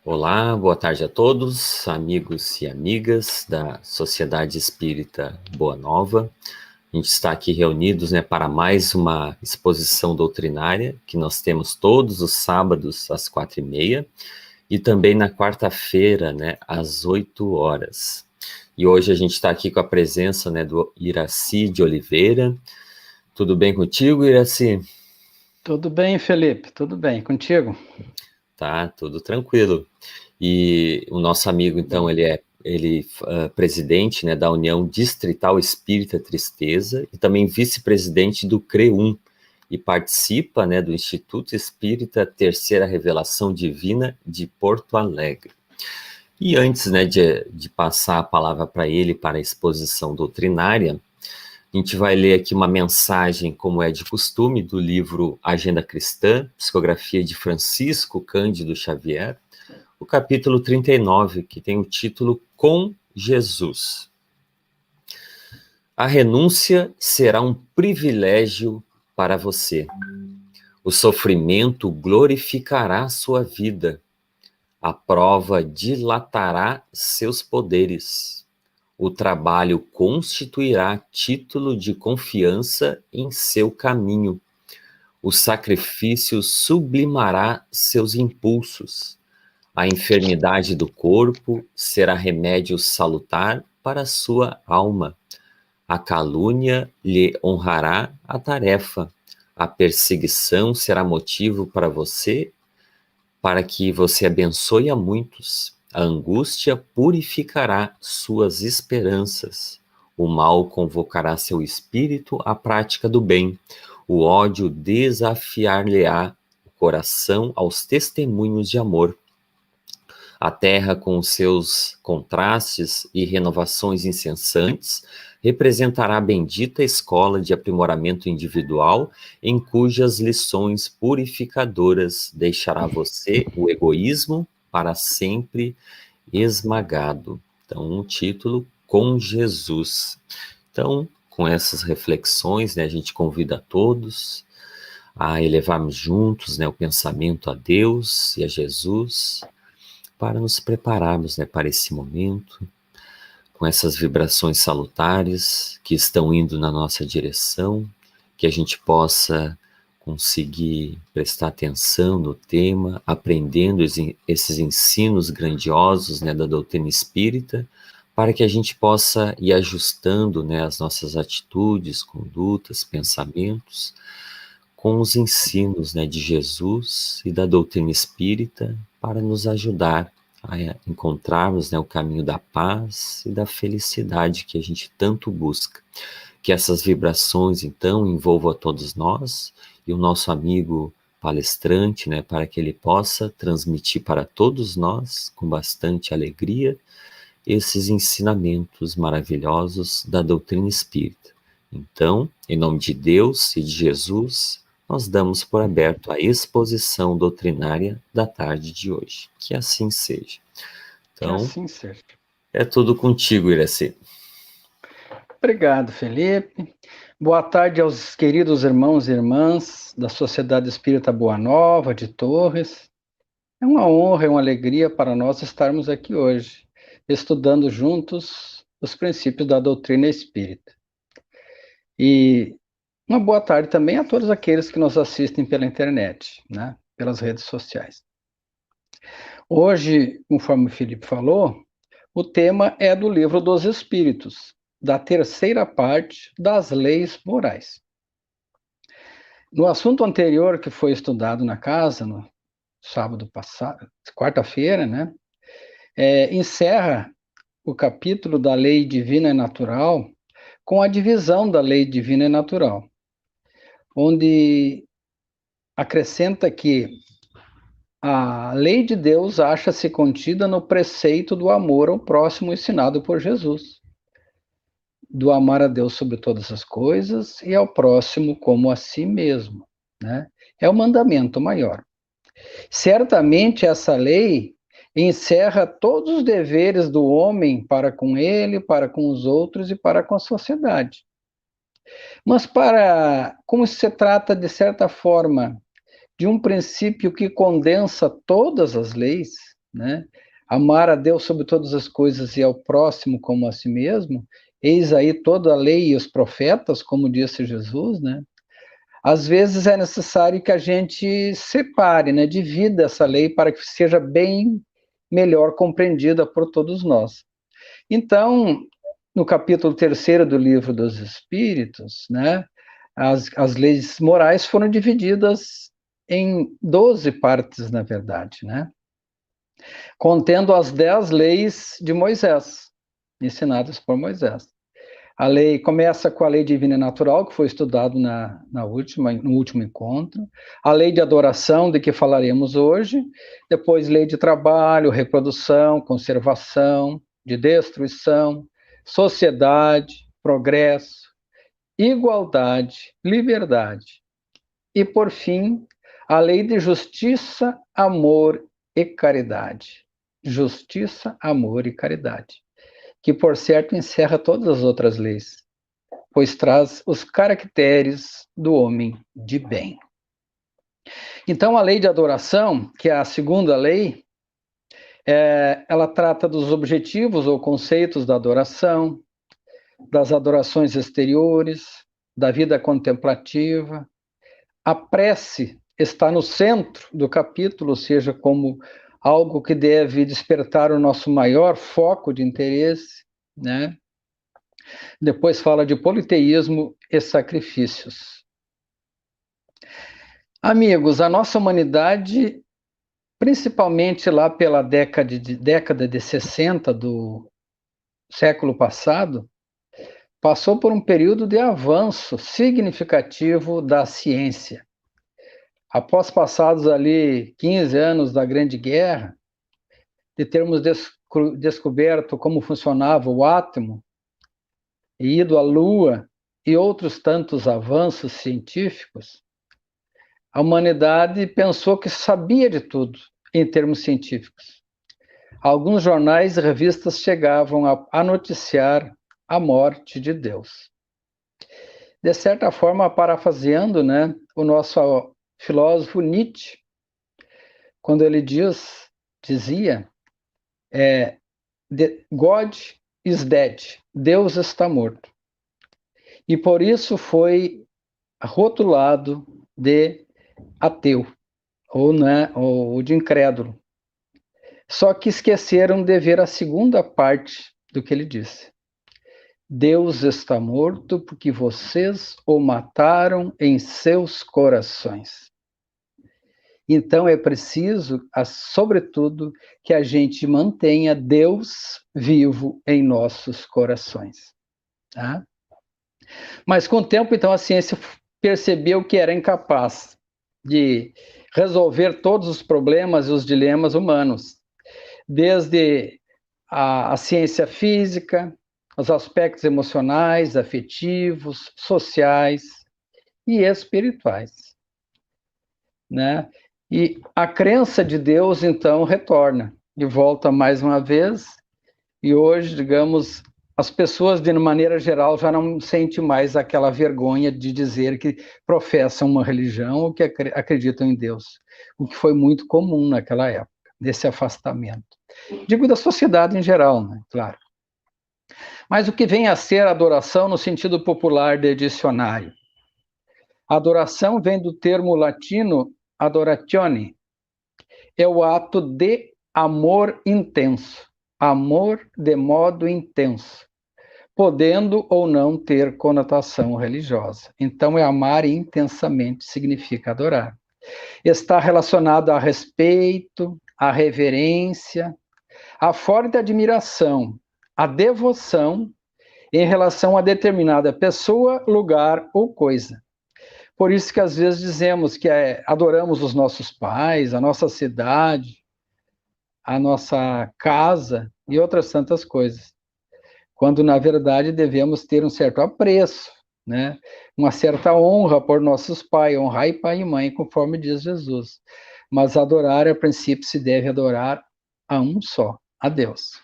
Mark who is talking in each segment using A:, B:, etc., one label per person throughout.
A: Olá, boa tarde a todos, amigos e amigas da Sociedade Espírita Boa Nova. A gente está aqui reunidos, para mais uma exposição doutrinária que nós temos todos os sábados às 4h30 e também na quarta-feira, às 8h. E hoje a gente está aqui com a presença, do Iraci de Oliveira. Tudo bem contigo, Iraci?
B: Tudo bem, Felipe? Tudo bem. Contigo?
A: Tá, tudo tranquilo. E o nosso amigo, então, ele é presidente, da União Distrital Espírita Tristeza e também vice-presidente do CREUM e participa, do Instituto Espírita Terceira Revelação Divina de Porto Alegre. E antes, de passar a palavra para ele para a exposição doutrinária, a gente vai ler aqui uma mensagem, como é de costume, do livro Agenda Cristã, psicografia de Francisco Cândido Xavier, o capítulo 39, que tem o título Com Jesus. A renúncia será um privilégio para você. O sofrimento glorificará sua vida. A prova dilatará seus poderes. O trabalho constituirá título de confiança em seu caminho. O sacrifício sublimará seus impulsos. A enfermidade do corpo será remédio salutar para sua alma. A calúnia lhe honrará a tarefa. A perseguição será motivo para você, para que você abençoe a muitos. A angústia purificará suas esperanças. O mal convocará seu espírito à prática do bem. O ódio desafiar-lhe-á o coração aos testemunhos de amor. A terra, com os seus contrastes e renovações incessantes, representará a bendita escola de aprimoramento individual, em cujas lições purificadoras deixará você o egoísmo para sempre esmagado. Então, um título Com Jesus. Então, com essas reflexões, a gente convida a todos a elevarmos juntos, o pensamento a Deus e a Jesus, para nos prepararmos, para esse momento, com essas vibrações salutares que estão indo na nossa direção, que a gente possa conseguir prestar atenção no tema, aprendendo esses ensinos grandiosos, da doutrina espírita, para que a gente possa ir ajustando, as nossas atitudes, condutas, pensamentos, com os ensinos, de Jesus e da doutrina espírita, para nos ajudar a encontrarmos, o caminho da paz e da felicidade que a gente tanto busca. Que essas vibrações, então, envolvam a todos nós e o nosso amigo palestrante, para que ele possa transmitir para todos nós, com bastante alegria, esses ensinamentos maravilhosos da doutrina espírita. Então, em nome de Deus e de Jesus, nós damos por aberto a exposição doutrinária da tarde de hoje. Que assim seja. Então,
B: que assim seja.
A: É tudo contigo, Iraci.
B: Obrigado, Felipe. Boa tarde aos queridos irmãos e irmãs da Sociedade Espírita Boa Nova, de Torres. É uma honra e uma alegria para nós estarmos aqui hoje, estudando juntos os princípios da doutrina espírita. E uma boa tarde também a todos aqueles que nos assistem pela internet, pelas redes sociais. Hoje, conforme o Felipe falou, o tema é do Livro dos Espíritos, da terceira parte das leis morais. No assunto anterior que foi estudado na casa, no sábado passado, quarta-feira, encerra o capítulo da lei divina e natural com a divisão da lei divina e natural, onde acrescenta que a lei de Deus acha-se contida no preceito do amor ao próximo ensinado por Jesus, do amar a Deus sobre todas as coisas e ao próximo como a si mesmo, É o mandamento maior. Certamente essa lei encerra todos os deveres do homem para com ele, para com os outros e para com a sociedade. Mas como se trata, de certa forma, de um princípio que condensa todas as leis, né? Amar a Deus sobre todas as coisas e ao próximo como a si mesmo, eis aí toda a lei e os profetas, como disse Jesus, né? Às vezes é necessário que a gente separe, né? Divida essa lei para que seja bem melhor compreendida por todos nós. Então, no capítulo 3º do Livro dos Espíritos, né? As leis morais foram divididas em 12 partes, na verdade, né? Contendo as 10 leis de Moisés, ensinadas por Moisés. A lei começa com a lei divina e natural, que foi estudado no último encontro. A lei de adoração, de que falaremos hoje. Depois, lei de trabalho, reprodução, conservação, de destruição, sociedade, progresso, igualdade, liberdade. E, por fim, a lei de justiça, amor e caridade. Justiça, amor e caridade. Que, por certo, encerra todas as outras leis, pois traz os caracteres do homem de bem. Então, a lei de adoração, que é a segunda lei, ela trata dos objetivos ou conceitos da adoração, das adorações exteriores, da vida contemplativa. A prece está no centro do capítulo, ou seja, como algo que deve despertar o nosso maior foco de interesse, né? Depois fala de politeísmo e sacrifícios. Amigos, a nossa humanidade, principalmente lá pela década de 60 do século passado, passou por um período de avanço significativo da ciência. Após passados ali 15 anos da Grande Guerra, de termos descoberto como funcionava o átomo, e ido à Lua e outros tantos avanços científicos, a humanidade pensou que sabia de tudo em termos científicos. Alguns jornais e revistas chegavam a noticiar a morte de Deus. De certa forma, parafraseando, né, o nosso filósofo Nietzsche, quando ele dizia, God is dead, Deus está morto. E por isso foi rotulado de ateu, ou de incrédulo. Só que esqueceram de ver a segunda parte do que ele disse. Deus está morto porque vocês o mataram em seus corações. Então é preciso, sobretudo, que a gente mantenha Deus vivo em nossos corações. Tá? Mas com o tempo, então, a ciência percebeu que era incapaz de resolver todos os problemas e os dilemas humanos, desde a ciência física, os aspectos emocionais, afetivos, sociais e espirituais, né? E a crença de Deus, então, retorna e volta mais uma vez, e hoje, digamos, as pessoas, de maneira geral, já não sentem mais aquela vergonha de dizer que professam uma religião ou que acreditam em Deus, o que foi muito comum naquela época, desse afastamento. Digo da sociedade em geral, né? Claro. Mas o que vem a ser adoração no sentido popular de dicionário? Adoração vem do termo latino adoratione, é o ato de amor intenso, amor de modo intenso, podendo ou não ter conotação religiosa. Então, é amar intensamente, significa adorar. Está relacionado a respeito, a reverência, a forte admiração, a devoção em relação a determinada pessoa, lugar ou coisa. Por isso que às vezes dizemos que adoramos os nossos pais, a nossa cidade, a nossa casa e outras tantas coisas, quando na verdade devemos ter um certo apreço, né? Uma certa honra por nossos pais, honrar pai e mãe, conforme diz Jesus. Mas adorar, a princípio, se deve adorar a um só, a Deus.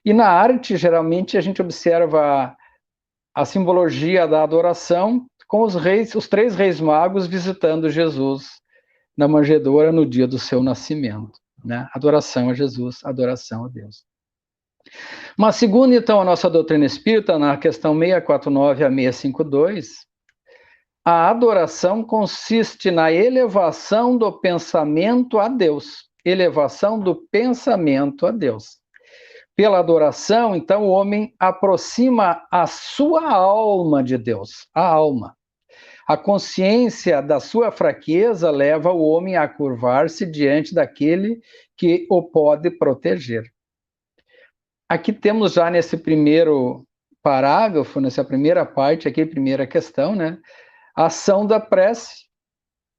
B: E na arte, geralmente, a gente observa a simbologia da adoração com os 3 reis magos visitando Jesus na manjedoura no dia do seu nascimento. né? Adoração a Jesus, adoração a Deus. Mas segundo, então, a nossa doutrina espírita, na questão 649 a 652, a adoração consiste na elevação do pensamento a Deus. Elevação do pensamento a Deus. Pela adoração, então, o homem aproxima a sua alma de Deus, a alma. A consciência da sua fraqueza leva o homem a curvar-se diante daquele que o pode proteger. Aqui temos já nesse primeiro parágrafo, nessa primeira parte, aqui, primeira questão, né? A ação da prece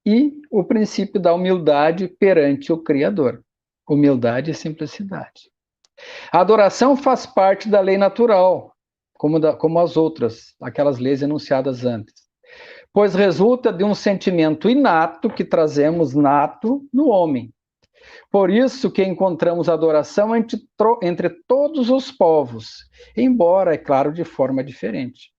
B: e o princípio da humildade perante o Criador. Humildade e simplicidade. A adoração faz parte da lei natural, como as outras, aquelas leis enunciadas antes, pois resulta de um sentimento inato que trazemos nato no homem. Por isso que encontramos adoração entre todos os povos, embora, é claro, de forma diferente.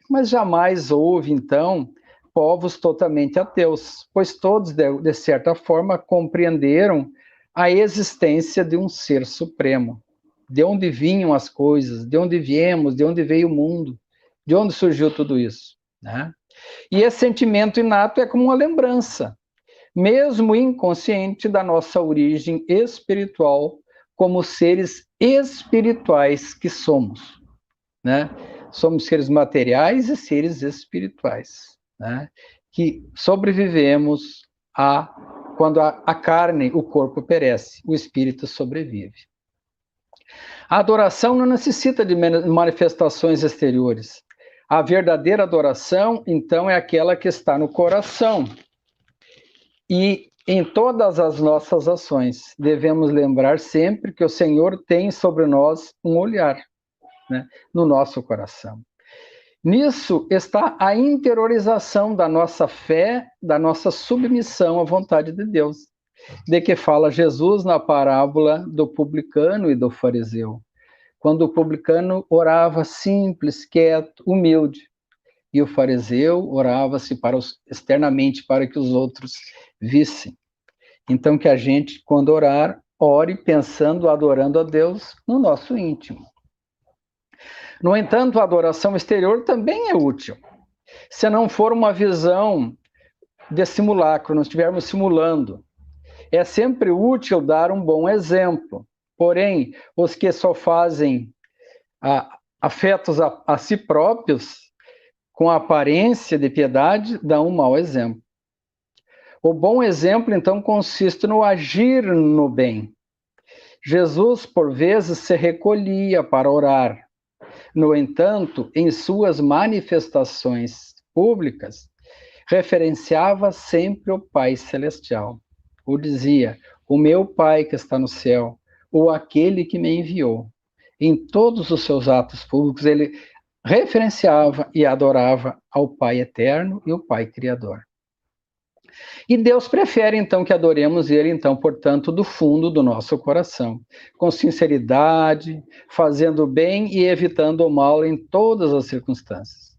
B: Mas jamais houve, então, povos totalmente ateus, pois todos, de certa forma, compreenderam a existência de um ser supremo. De onde vinham as coisas, de onde viemos, de onde veio o mundo, de onde surgiu tudo isso, né? E esse sentimento inato é como uma lembrança, mesmo inconsciente, da nossa origem espiritual, como seres espirituais que somos, né? Somos seres materiais e seres espirituais, né? Que sobrevivemos quando a carne, o corpo perece, o espírito sobrevive. A adoração não necessita de manifestações exteriores. A verdadeira adoração, então, é aquela que está no coração. E em todas as nossas ações, devemos lembrar sempre que o Senhor tem sobre nós um olhar, né, no nosso coração. Nisso está a interiorização da nossa fé, da nossa submissão à vontade de Deus, de que fala Jesus na parábola do publicano e do fariseu, quando o publicano orava simples, quieto, humilde, e o fariseu orava-se externamente para que os outros vissem. Então, que a gente, quando orar, ore pensando, adorando a Deus no nosso íntimo. No entanto, a adoração exterior também é útil. Se não for uma visão de simulacro, não estivermos simulando, é sempre útil dar um bom exemplo. Porém, os que só fazem afetos a si próprios, com a aparência de piedade, dão um mau exemplo. O bom exemplo, então, consiste no agir no bem. Jesus, por vezes, se recolhia para orar. No entanto, em suas manifestações públicas, referenciava sempre o Pai Celestial. Ou dizia, o meu Pai que está no céu, ou aquele que me enviou. Em todos os seus atos públicos, ele referenciava e adorava ao Pai Eterno e o Pai Criador. E Deus prefere, então, que adoremos Ele, então, portanto, do fundo do nosso coração, com sinceridade, fazendo o bem e evitando o mal em todas as circunstâncias.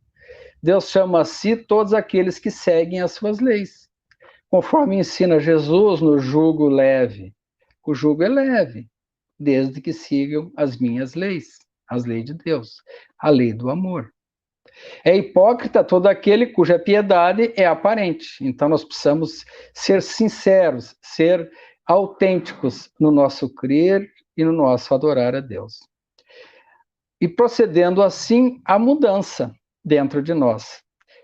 B: Deus chama a si todos aqueles que seguem as suas leis, conforme ensina Jesus no jugo leve. O jugo é leve, desde que sigam as minhas leis, as leis de Deus, a lei do amor. É hipócrita todo aquele cuja piedade é aparente. Então, nós precisamos ser sinceros, ser autênticos no nosso crer e no nosso adorar a Deus. E procedendo assim a mudança dentro de nós,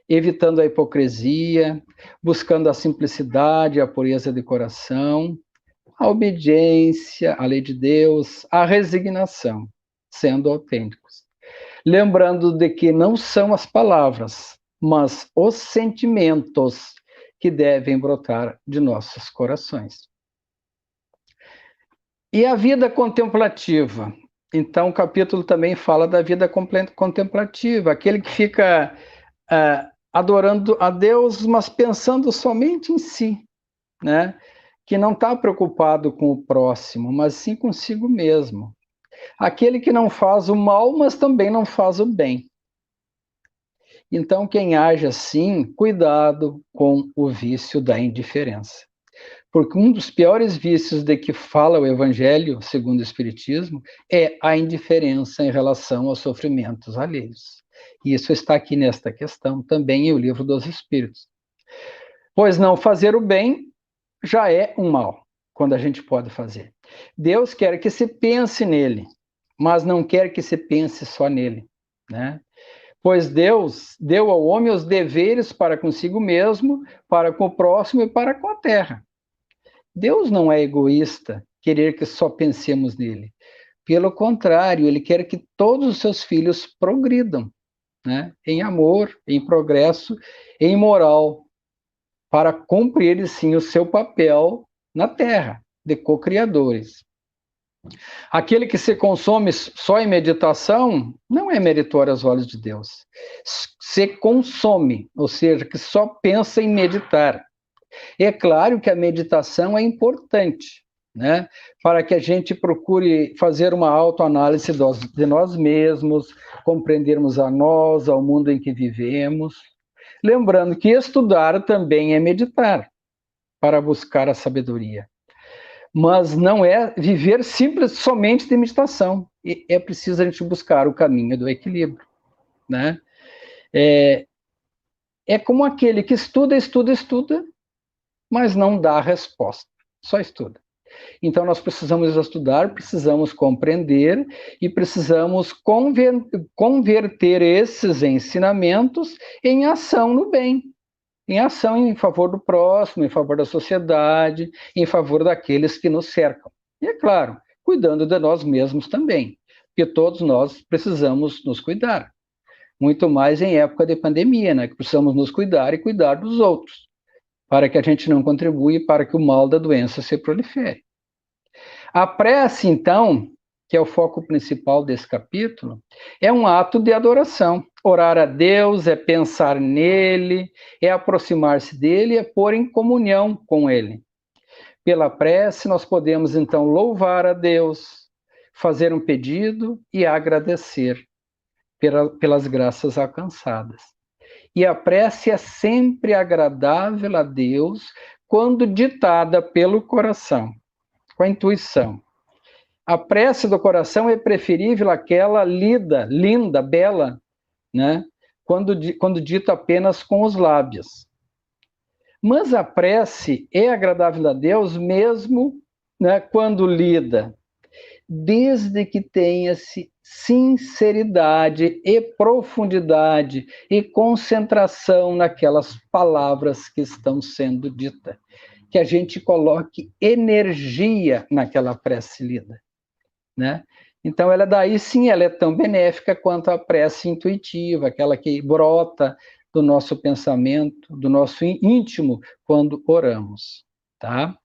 B: evitando a hipocrisia, buscando a simplicidade, a pureza de coração, a obediência à lei de Deus, a resignação, sendo autênticos. Lembrando de que não são as palavras, mas os sentimentos que devem brotar de nossos corações. E a vida contemplativa? Então, o capítulo também fala da vida contemplativa, aquele que fica adorando a Deus, mas pensando somente em si, né? Que não está preocupado com o próximo, mas sim consigo mesmo. Aquele que não faz o mal, mas também não faz o bem. Então, quem age assim, cuidado com o vício da indiferença. Porque um dos piores vícios de que fala o Evangelho, segundo o Espiritismo, é a indiferença em relação aos sofrimentos alheios. E isso está aqui nesta questão, também em O Livro dos Espíritos. Pois não fazer o bem já é um mal, quando a gente pode fazer. Deus quer que se pense nele, mas não quer que se pense só nele, né? Pois Deus deu ao homem os deveres para consigo mesmo, para com o próximo e para com a terra. Deus não é egoísta, querer que só pensemos nele. Pelo contrário, ele quer que todos os seus filhos progridam, né? Em amor, em progresso, em moral, para cumprir, sim, o seu papel na Terra, de co-criadores. Aquele que se consome só em meditação não é meritório aos olhos de Deus. Se consome, ou seja, que só pensa em meditar. É claro que a meditação é importante, né? Para que a gente procure fazer uma autoanálise de nós mesmos, compreendermos a nós, ao mundo em que vivemos. Lembrando que estudar também é meditar, para buscar a sabedoria. Mas não é viver somente de meditação. É preciso a gente buscar o caminho do equilíbrio, né? É como aquele que estuda, mas não dá resposta, só estuda. Então, nós precisamos estudar, precisamos compreender e precisamos converter esses ensinamentos em ação no bem, em ação em favor do próximo, em favor da sociedade, em favor daqueles que nos cercam. E, é claro, cuidando de nós mesmos também, porque todos nós precisamos nos cuidar. Muito mais em época de pandemia, né? Que precisamos nos cuidar e cuidar dos outros, para que a gente não contribua para que o mal da doença se prolifere. A prece, então, que é o foco principal desse capítulo, é um ato de adoração. Orar a Deus é pensar nele, é aproximar-se dele, é pôr em comunhão com ele. Pela prece, nós podemos, então, louvar a Deus, fazer um pedido e agradecer pelas graças alcançadas. E a prece é sempre agradável a Deus quando ditada pelo coração, com a intuição. A prece do coração é preferível àquela linda, bela, né? Quando dita apenas com os lábios. Mas a prece é agradável a Deus mesmo, né, quando lida, desde que tenha-se sinceridade e profundidade e concentração naquelas palavras que estão sendo ditas. Que a gente coloque energia naquela prece lida, né? Então, daí sim, ela é tão benéfica quanto a prece intuitiva, aquela que brota do nosso pensamento, do nosso íntimo, quando oramos, tá?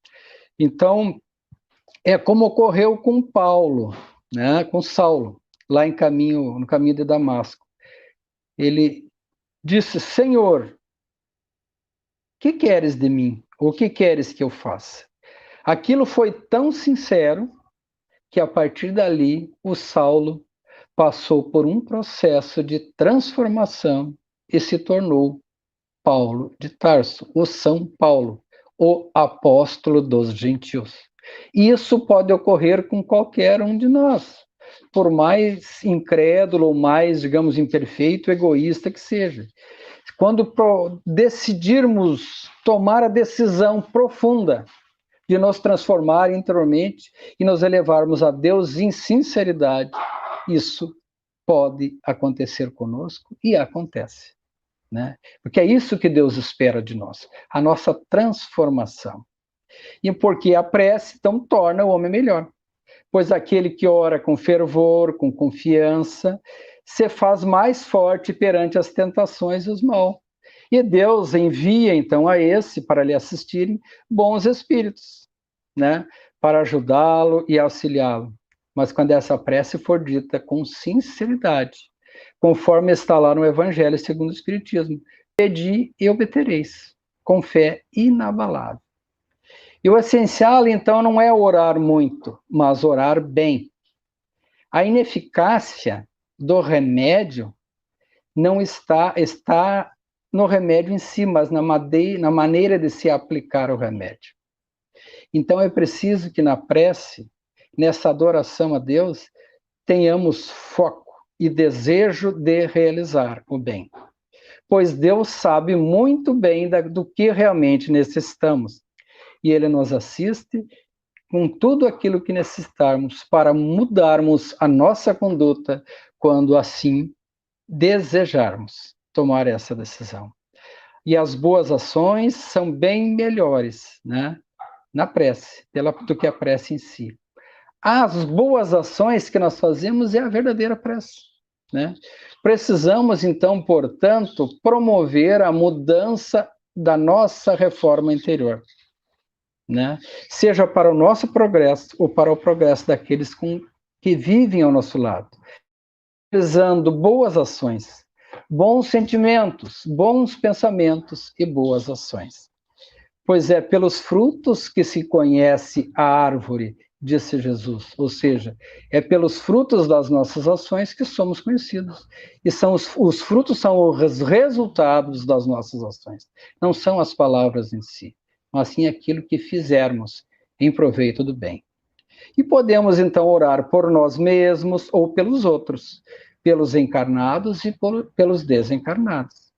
B: Então, é como ocorreu com Paulo, né, com Saulo, lá no caminho de Damasco. Ele disse: Senhor, que queres de mim? O que queres que eu faça? Aquilo foi tão sincero que, a partir dali, o Saulo passou por um processo de transformação e se tornou Paulo de Tarso, o São Paulo, o apóstolo dos gentios. Isso pode ocorrer com qualquer um de nós, por mais incrédulo ou mais, digamos, imperfeito, egoísta que seja. Quando decidirmos tomar a decisão profunda de nos transformar interiormente e nos elevarmos a Deus em sinceridade, isso pode acontecer conosco e acontece, né? Porque é isso que Deus espera de nós, a nossa transformação. E porque a prece, então, torna o homem melhor. Pois aquele que ora com fervor, com confiança, se faz mais forte perante as tentações e os mal. E Deus envia, então, a esse, para lhe assistirem, bons espíritos, né? Para ajudá-lo e auxiliá-lo. Mas quando essa prece for dita com sinceridade, conforme está lá no Evangelho segundo o Espiritismo, pedi e obtereis, com fé inabalável. E o essencial, então, não é orar muito, mas orar bem. A ineficácia do remédio não está no remédio em si, mas na maneira de se aplicar o remédio. Então é preciso que na prece, nessa adoração a Deus, tenhamos foco e desejo de realizar o bem. Pois Deus sabe muito bem do que realmente necessitamos. E Ele nos assiste com tudo aquilo que necessitarmos para mudarmos a nossa conduta quando assim desejarmos tomar essa decisão. E as boas ações são bem melhores, né, na prece, do que a prece em si. As boas ações que nós fazemos é a verdadeira prece, né? Precisamos, então, portanto, promover a mudança da nossa reforma interior, né? Seja para o nosso progresso ou para o progresso daqueles que vivem ao nosso lado. Realizando boas ações, bons sentimentos, bons pensamentos e boas ações. Pois é pelos frutos que se conhece a árvore, disse Jesus. Ou seja, é pelos frutos das nossas ações que somos conhecidos. E os frutos são os resultados das nossas ações. Não são as palavras em si, mas sim aquilo que fizermos em proveito do bem. E podemos, então, orar por nós mesmos ou pelos outros, pelos encarnados e pelos desencarnados.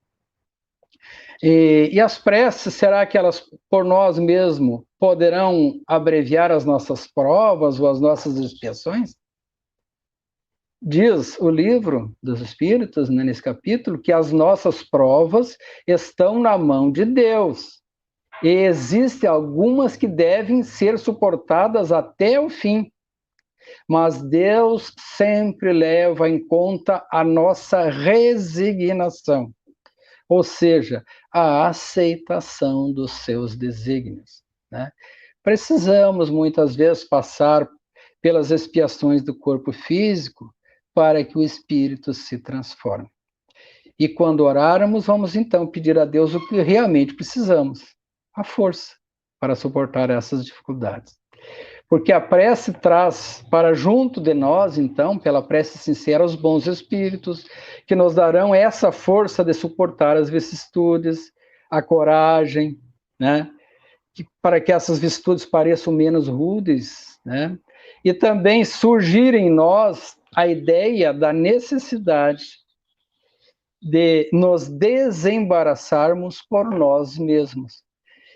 B: E as preces, será que elas, por nós mesmos, poderão abreviar as nossas provas ou as nossas expiações? Diz o livro dos Espíritos, né, nesse capítulo, que as nossas provas estão na mão de Deus. E existem algumas que devem ser suportadas até o fim. Mas Deus sempre leva em conta a nossa resignação, ou seja, a aceitação dos seus desígnios, né? Precisamos, muitas vezes, passar pelas expiações do corpo físico para que o espírito se transforme. E quando orarmos, vamos então pedir a Deus o que realmente precisamos, a força para suportar essas dificuldades. Porque a prece traz para junto de nós, então, pela prece sincera, os bons espíritos, que nos darão essa força de suportar as vicissitudes, a coragem, né? Para que essas vicissitudes pareçam menos rudes, né? E também surgir em nós a ideia da necessidade de nos desembaraçarmos por nós mesmos.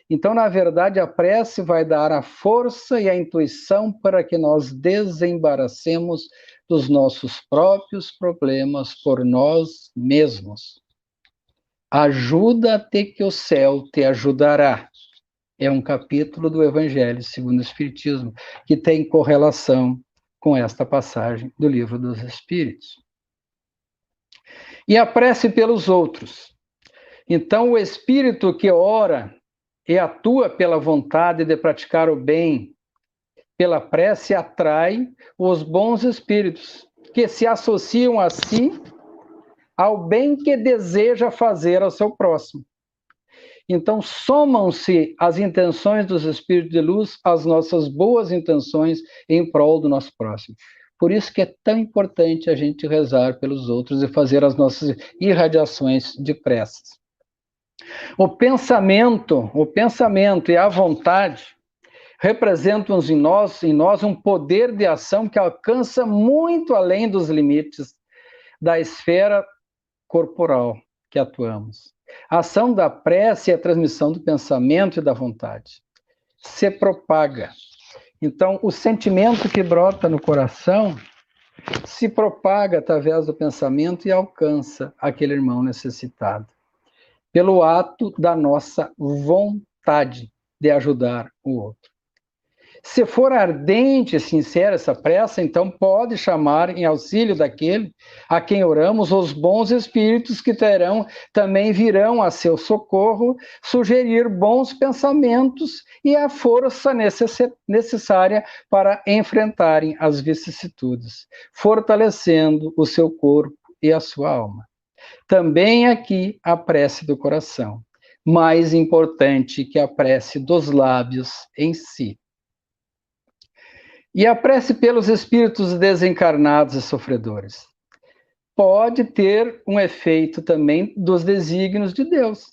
B: Então, na verdade, a prece vai dar a força e a intuição para que nós desembaracemos dos nossos próprios problemas por nós mesmos. Ajuda-te que o céu te ajudará. É um capítulo do Evangelho segundo o Espiritismo, que tem correlação com esta passagem do Livro dos Espíritos. E a prece pelos outros. Então, o espírito que ora e atua pela vontade de praticar o bem, pela prece, atrai os bons espíritos, que se associam a si ao bem que deseja fazer ao seu próximo. Então, somam-se as intenções dos espíritos de luz às nossas boas intenções em prol do nosso próximo. Por isso que é tão importante a gente rezar pelos outros e fazer as nossas irradiações de preces. O pensamento e a vontade representam em nós um poder de ação que alcança muito além dos limites da esfera corporal que atuamos. A ação da prece é a transmissão do pensamento e da vontade. Se propaga. Então, o sentimento que brota no coração se propaga através do pensamento e alcança aquele irmão necessitado, pelo ato da nossa vontade de ajudar o outro. Se for ardente e sincera essa prece, então pode chamar em auxílio daquele a quem oramos os bons espíritos que também virão a seu socorro, sugerir bons pensamentos e a força necessária para enfrentarem as vicissitudes, fortalecendo o seu corpo e a sua alma. Também aqui a prece do coração, mais importante que a prece dos lábios em si. E a prece pelos espíritos desencarnados e sofredores pode ter um efeito também dos desígnios de Deus.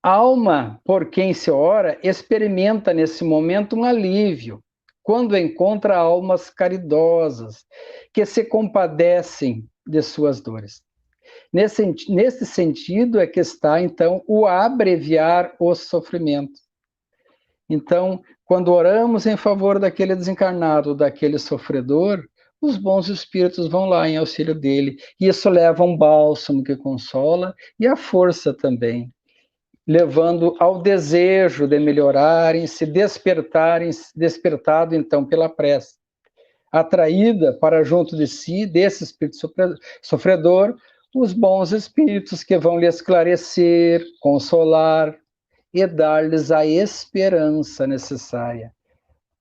B: A alma por quem se ora experimenta nesse momento um alívio, quando encontra almas caridosas, que se compadecem de suas dores. Nesse sentido é que está, então, o abreviar o sofrimento. Então, quando oramos em favor daquele desencarnado, daquele sofredor, os bons espíritos vão lá em auxílio dele. E isso leva um bálsamo que consola e a força também, levando ao desejo de melhorarem, se despertarem, despertado então pela prece, atraída para junto de si, desse espírito sofredor, os bons espíritos que vão lhe esclarecer, consolar e dar-lhes a esperança necessária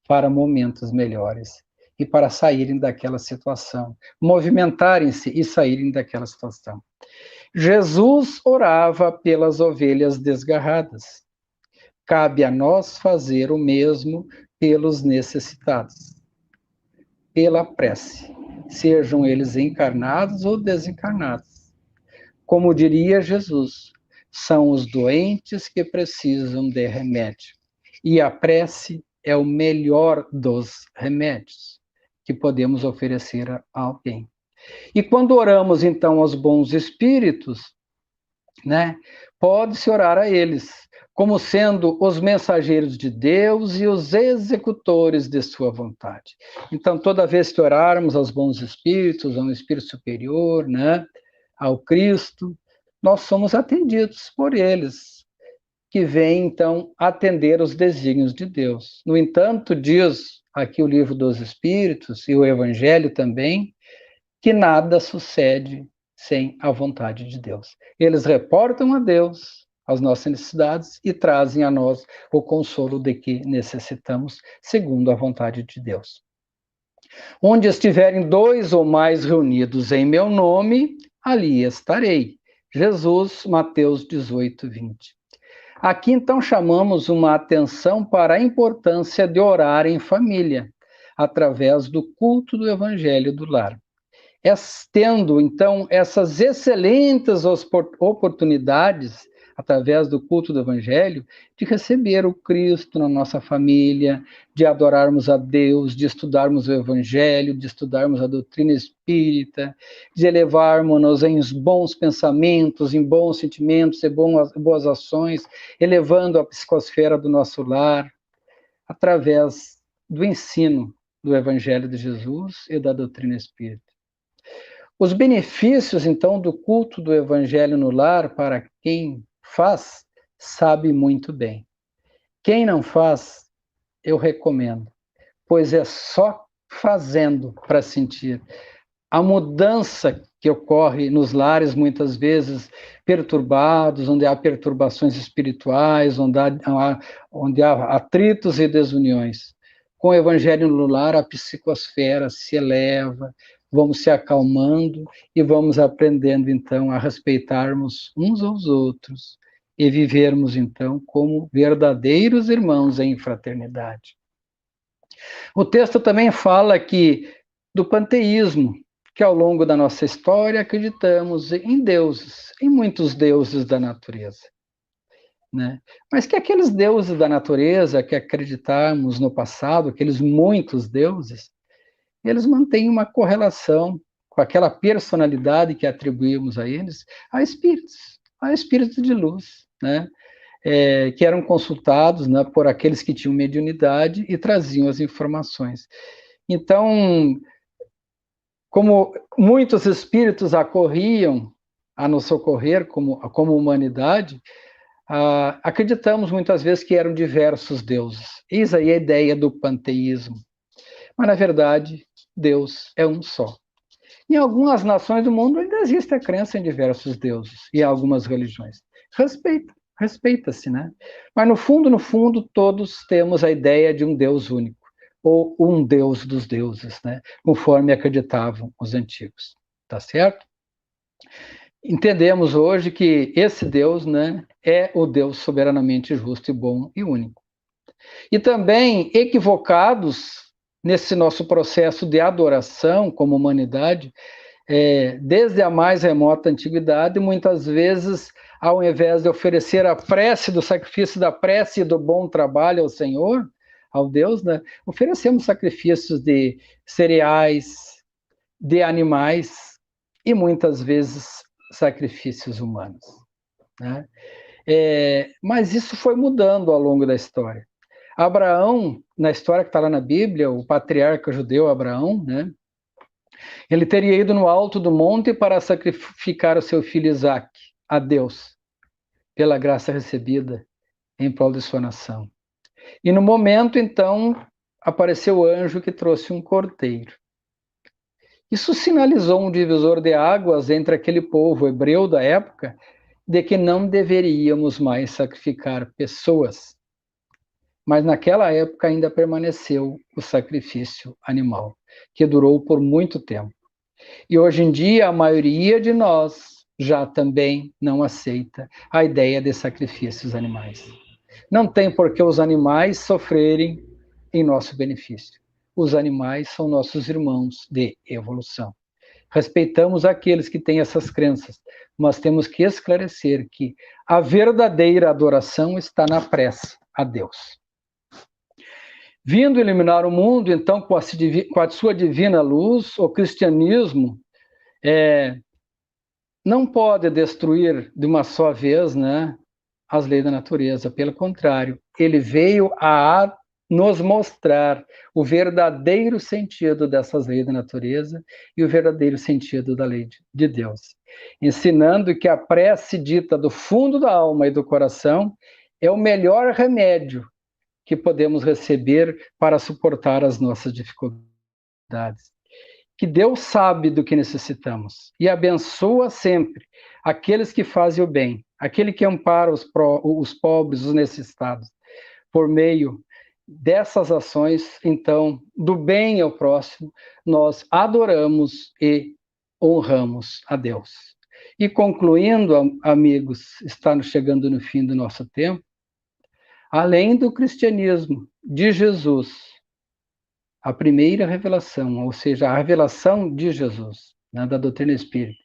B: para momentos melhores e para saírem daquela situação, movimentarem-se e saírem daquela situação. Jesus orava pelas ovelhas desgarradas. Cabe a nós fazer o mesmo pelos necessitados, pela prece, sejam eles encarnados ou desencarnados. Como diria Jesus, são os doentes que precisam de remédio. E a prece é o melhor dos remédios que podemos oferecer a alguém. E quando oramos, então, aos bons espíritos, né, pode-se orar a eles, como sendo os mensageiros de Deus e os executores de sua vontade. Então, toda vez que orarmos aos bons espíritos, a um espírito superior, né, ao Cristo, nós somos atendidos por eles, que vêm, então, atender os desígnios de Deus. No entanto, diz aqui o Livro dos Espíritos e o Evangelho também, que nada sucede sem a vontade de Deus. Eles reportam a Deus as nossas necessidades e trazem a nós o consolo de que necessitamos, segundo a vontade de Deus. Onde estiverem dois ou mais reunidos em meu nome, ali estarei. Jesus, Mateus 18, 20. Aqui, então, chamamos uma atenção para a importância de orar em família, através do culto do Evangelho do Lar. Tendo, então, essas excelentes oportunidades, através do culto do Evangelho, de receber o Cristo na nossa família, de adorarmos a Deus, de estudarmos o Evangelho, de estudarmos a doutrina espírita, de elevarmos-nos em bons pensamentos, em bons sentimentos e boas ações, elevando a psicosfera do nosso lar, através do ensino do Evangelho de Jesus e da doutrina espírita. Os benefícios, então, do culto do Evangelho no lar, para quem faz, sabe muito bem. Quem não faz, eu recomendo, pois é só fazendo para sentir a mudança que ocorre nos lares, muitas vezes perturbados, onde há perturbações espirituais, onde há atritos e desuniões. Com o Evangelho no lar, a psicosfera se eleva, vamos se acalmando e vamos aprendendo, então, a respeitarmos uns aos outros e vivermos, então, como verdadeiros irmãos em fraternidade. O texto também fala aqui do panteísmo, que ao longo da nossa história acreditamos em deuses, em muitos deuses da natureza, né? Mas que aqueles deuses da natureza que acreditamos no passado, aqueles muitos deuses, eles mantêm uma correlação com aquela personalidade que atribuímos a eles, a espíritos de luz, né? Que eram consultados, né, por aqueles que tinham mediunidade e traziam as informações. Então, como muitos espíritos acorriam a nos socorrer como humanidade, acreditamos muitas vezes que eram diversos deuses. Eis aí a ideia do panteísmo. Mas, na verdade, Deus é um só. Em algumas nações do mundo ainda existe a crença em diversos deuses, e em algumas religiões. Respeita-se, né? Mas, no fundo, todos temos a ideia de um Deus único, ou um Deus dos deuses, né? Conforme acreditavam os antigos. Tá certo? Entendemos hoje que esse Deus, né, é o Deus soberanamente justo e bom e único. E também equivocados nesse nosso processo de adoração como humanidade, desde a mais remota antiguidade, muitas vezes, ao invés de oferecer a prece do sacrifício da prece e do bom trabalho ao Senhor, ao Deus, né, oferecemos sacrifícios de cereais, de animais e muitas vezes sacrifícios humanos, né? Mas isso foi mudando ao longo da história. Abraão, na história que está lá na Bíblia, o patriarca judeu Abraão, né, ele teria ido no alto do monte para sacrificar o seu filho Isaque a Deus, pela graça recebida em prol de sua nação. E no momento, então, apareceu o anjo que trouxe um cordeiro. Isso sinalizou um divisor de águas entre aquele povo hebreu da época, de que não deveríamos mais sacrificar pessoas. Mas naquela época ainda permaneceu o sacrifício animal, que durou por muito tempo. E hoje em dia a maioria de nós já também não aceita a ideia de sacrifícios animais. Não tem por que os animais sofrerem em nosso benefício. Os animais são nossos irmãos de evolução. Respeitamos aqueles que têm essas crenças, mas temos que esclarecer que a verdadeira adoração está na prece a Deus. Vindo iluminar o mundo, então, com a sua divina luz, o cristianismo não pode destruir de uma só vez, né, as leis da natureza. Pelo contrário, ele veio a nos mostrar o verdadeiro sentido dessas leis da natureza e o verdadeiro sentido da lei de Deus, ensinando que a prece dita do fundo da alma e do coração é o melhor remédio que podemos receber para suportar as nossas dificuldades. Que Deus sabe do que necessitamos e abençoa sempre aqueles que fazem o bem, aquele que ampara os pobres, os necessitados, por meio dessas ações, então, do bem ao próximo, nós adoramos e honramos a Deus. E concluindo, amigos, está chegando no fim do nosso tempo, além do cristianismo de Jesus, a primeira revelação, ou seja, a revelação de Jesus, né, da doutrina espírita,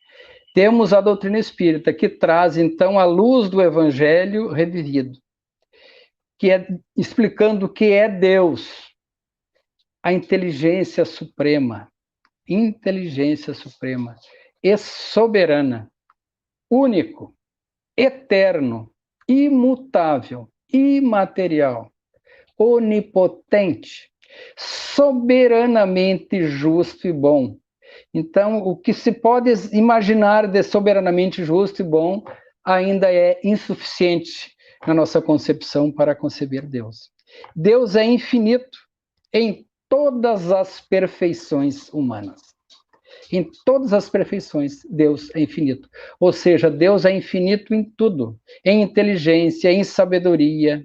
B: temos a doutrina espírita, que traz, então, a luz do evangelho revivido, que é explicando o que é Deus, a inteligência suprema e soberana, único, eterno, imutável, imaterial, onipotente, soberanamente justo e bom. Então, o que se pode imaginar de soberanamente justo e bom ainda é insuficiente na nossa concepção para conceber Deus. Deus é infinito em todas as perfeições humanas. Em todas as perfeições, Deus é infinito. Ou seja, Deus é infinito em tudo. Em inteligência, em sabedoria,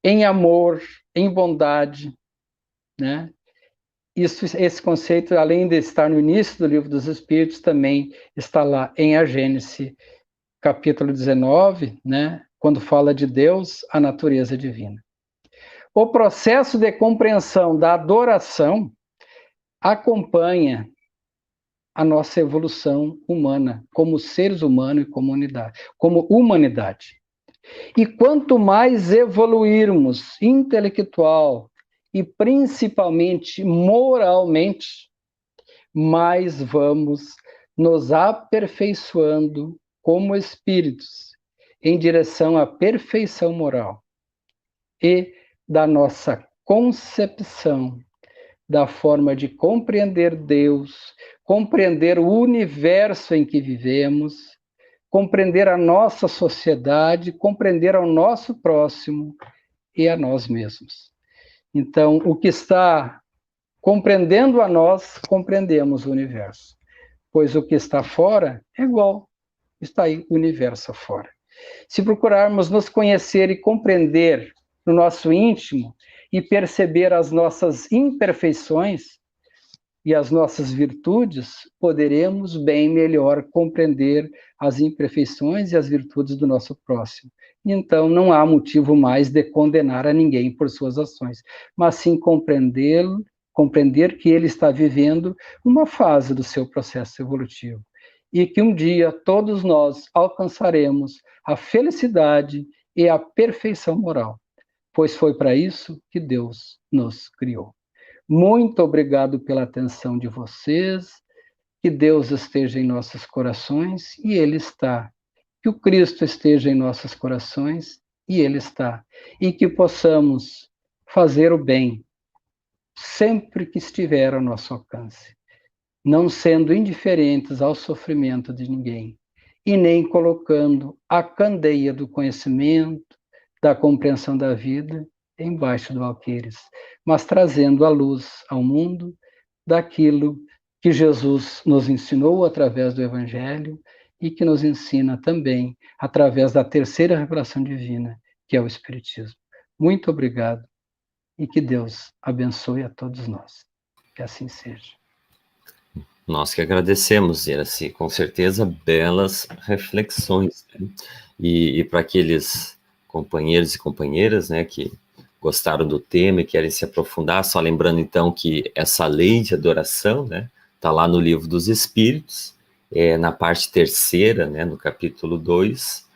B: em amor, em bondade, né? Esse conceito, além de estar no início do Livro dos Espíritos, também está lá em A Gênese, capítulo 19, né? Quando fala de Deus, a natureza divina. O processo de compreensão da adoração acompanha a nossa evolução humana, como seres humanos e como humanidade. E quanto mais evoluirmos intelectual e principalmente moralmente, mais vamos nos aperfeiçoando como espíritos em direção à perfeição moral e da nossa concepção da forma de compreender Deus, compreender o universo em que vivemos, compreender a nossa sociedade, compreender ao nosso próximo e a nós mesmos. Então, o que está compreendendo a nós, compreendemos o universo. Pois o que está fora é igual, está aí o universo afora. Se procurarmos nos conhecer e compreender no nosso íntimo e perceber as nossas imperfeições e as nossas virtudes, poderemos bem melhor compreender as imperfeições e as virtudes do nosso próximo. Então, não há motivo mais de condenar a ninguém por suas ações, mas sim compreendê-lo, compreender que ele está vivendo uma fase do seu processo evolutivo e que um dia todos nós alcançaremos a felicidade e a perfeição moral, pois foi para isso que Deus nos criou. Muito obrigado pela atenção de vocês, que Deus esteja em nossos corações, e Ele está. Que o Cristo esteja em nossos corações, e Ele está. E que possamos fazer o bem, sempre que estiver ao nosso alcance, não sendo indiferentes ao sofrimento de ninguém, e nem colocando a candeia do conhecimento, da compreensão da vida, embaixo do alqueires, mas trazendo a luz ao mundo daquilo que Jesus nos ensinou através do Evangelho e que nos ensina também através da terceira revelação divina, que é o Espiritismo. Muito obrigado e que Deus abençoe a todos nós. Que assim seja.
A: Nós que agradecemos, Iraci, com certeza belas reflexões, né? E para aqueles companheiros e companheiras, né, que gostaram do tema e querem se aprofundar, só lembrando então que essa lei de adoração, né, está lá no Livro dos Espíritos, na parte terceira, né, no capítulo 2,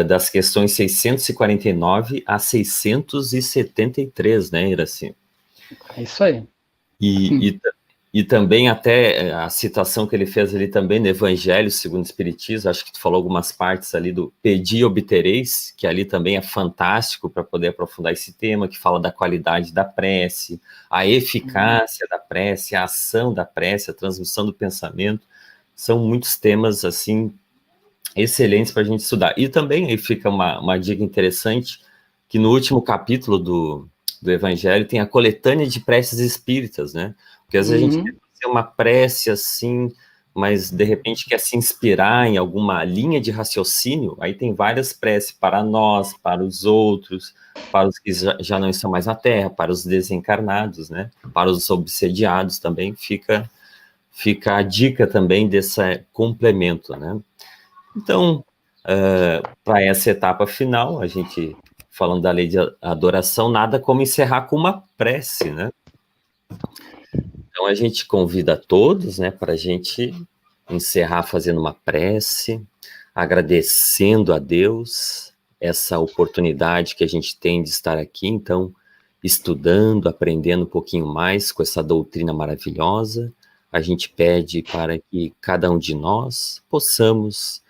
A: das questões 649 a 673, né, Iraci?
B: É isso aí.
A: E também até a citação que ele fez ali também no Evangelho segundo o Espiritismo, acho que tu falou algumas partes ali do Pedi e Obtereis, que ali também é fantástico para poder aprofundar esse tema, que fala da qualidade da prece, a eficácia da prece, a ação da prece, a transmissão do pensamento. São muitos temas, assim, excelentes para a gente estudar. E também aí fica uma dica interessante, que no último capítulo do Evangelho tem a coletânea de preces espíritas, né? Porque às vezes a gente quer fazer uma prece assim, mas de repente quer se inspirar em alguma linha de raciocínio, aí tem várias preces para nós, para os outros, para os que já não estão mais na Terra, para os desencarnados, né? Para os obsediados também, fica a dica também desse complemento, né? Então, para essa etapa final, a gente, falando da lei de adoração, nada como encerrar com uma prece, né? Então, a gente convida a todos, né, para a gente encerrar fazendo uma prece, agradecendo a Deus essa oportunidade que a gente tem de estar aqui, então, estudando, aprendendo um pouquinho mais com essa doutrina maravilhosa. A gente pede para que cada um de nós possamos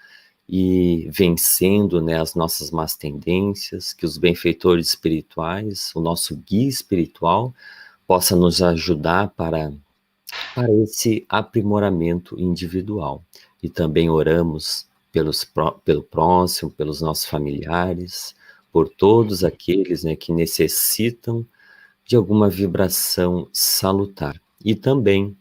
A: ir vencendo, né, as nossas más tendências, que os benfeitores espirituais, o nosso guia espiritual, possa nos ajudar para esse aprimoramento individual. E também oramos pelo próximo, pelos nossos familiares, por todos aqueles, né, que necessitam de alguma vibração salutar. E também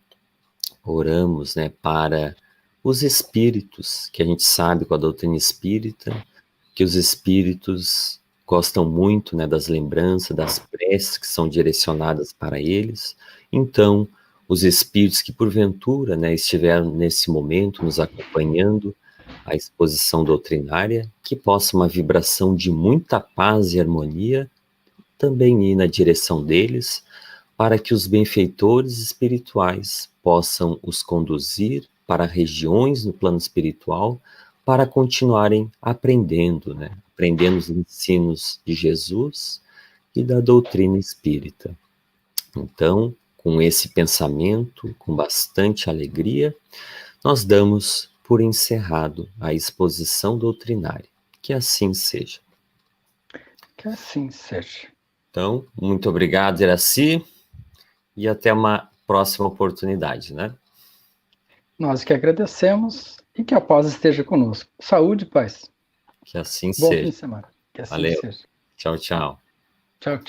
A: oramos, né, para os espíritos, que a gente sabe com a doutrina espírita, que os espíritos gostam muito, né, das lembranças, das preces que são direcionadas para eles. Então, os espíritos que porventura, né, estiveram nesse momento nos acompanhando a exposição doutrinária, que possa uma vibração de muita paz e harmonia também ir na direção deles, para que os benfeitores espirituais possam os conduzir para regiões no plano espiritual, para continuarem aprendendo, né? Aprendendo os ensinos de Jesus e da doutrina espírita. Então, com esse pensamento, com bastante alegria, nós damos por encerrado a exposição doutrinária. Que assim seja.
B: Que assim seja.
A: Então, muito obrigado, Iraci, e até uma próxima oportunidade, né?
B: Nós que agradecemos e que a paz esteja conosco. Saúde e paz.
A: Que assim
B: Bom
A: seja.
B: fim de semana. Que assim
A: Valeu.
B: seja.
A: Tchau, tchau.
B: Tchau, tchau.